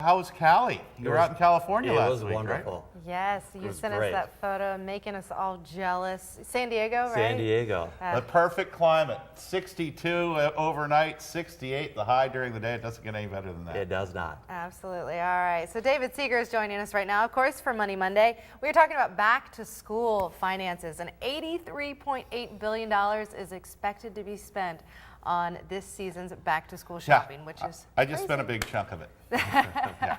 How was Cali? You were out in California last week, It was wonderful. right? Yes, you sent us that photo, making us all jealous. San Diego, right? San Diego. The perfect climate. 62 overnight, 68 the high during the day. It doesn't get any better than that. It does not. Absolutely. All right. So David Seeger is joining us right now, of course, for Money Monday. We are talking about back-to-school finances, and $83.8 billion is expected to be spent on this season's back-to-school shopping, which is I just crazy. spent a big chunk of it. Yeah.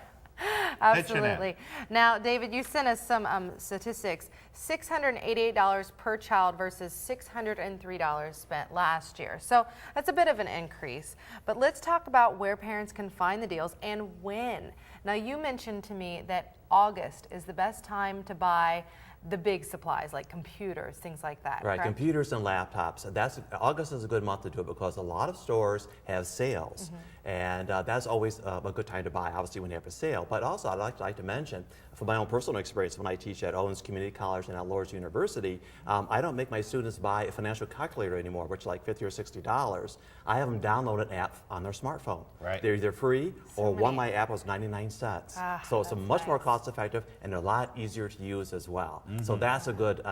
Absolutely. Now, David, you sent us some statistics. $688 per child versus $603 spent last year. So that's a bit of an increase. But let's talk about where parents can find the deals and when. Now, you mentioned to me that August is the best time to buy the big supplies like computers, things like that. Right, correct? computers and laptops. August is a good month to do it because a lot of stores have sales, and that's always a good time to buy. Obviously, when they have a sale. But also, I'd like to mention, from my own personal experience, when I teach at Owens Community College and at Loras University, I don't make my students buy a financial calculator anymore, which is like $50 or $60. I have them download an app on their smartphone. Right. They're either free or one my app was 99 cents. So it's a much more cost-effective and a lot easier to use as well. So that's a good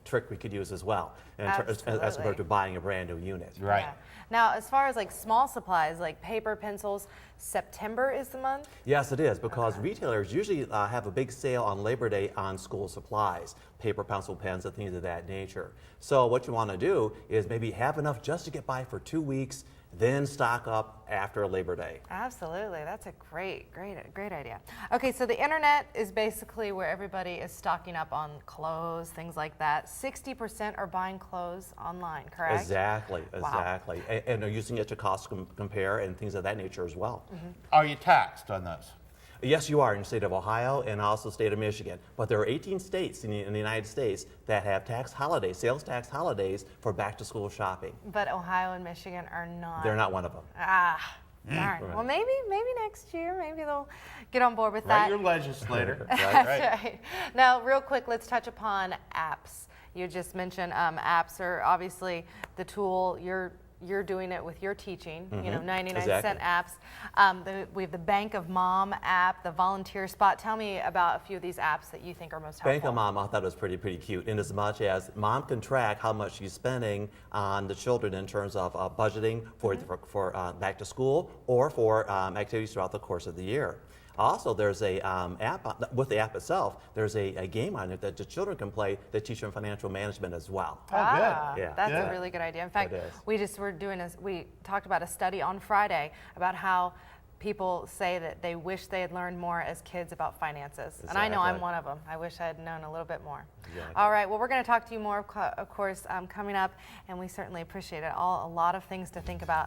trick we could use as well, as compared to buying a brand new unit. Right. Yeah. Now, as far as like small supplies, like paper, pencils, September is the month? Yes, it is, because retailers usually have a big sale on Labor Day on school supplies, paper, pencil, pens, and things of that nature. So what you want to do is maybe have enough just to get by for 2 weeks, then stock up after Labor Day. Absolutely. That's a great idea. Okay, so the internet is basically where everybody is stocking up on clothes, things like that. 60% are buying clothes online, correct? Exactly. Wow. And they're using it to cost compare and things of that nature as well. Are you taxed on those? Yes, you are in the state of Ohio and also state of Michigan. But there are 18 states in the United States that have tax holidays, sales tax holidays for back-to-school shopping. But Ohio and Michigan are not. They're not one of them. Darn. Well, maybe next year, maybe they'll get on board with Write that. your legislator. That's right. Now, real quick, let's touch upon apps. You just mentioned apps are obviously the tool. You're doing it with your teaching, 99-cent apps. We have the Bank of Mom app, the Volunteer Spot. Tell me about a few of these apps that you think are most helpful. Bank of Mom, I thought it was pretty cute, in as much as mom can track how much she's spending on the children in terms of budgeting for back to school or for activities throughout the course of the year. Also, there's a app, with the app itself, there's a game on it that the children can play that teach them financial management as well. Oh, good. Yeah. That's a really good idea. In fact, we talked about a study on Friday about how people say that they wish they had learned more as kids about finances. Exactly. And I know I'm one of them. I wish I had known a little bit more. Exactly. All right, well, we're going to talk to you more, of course, coming up, and we certainly appreciate it. A lot of things to think about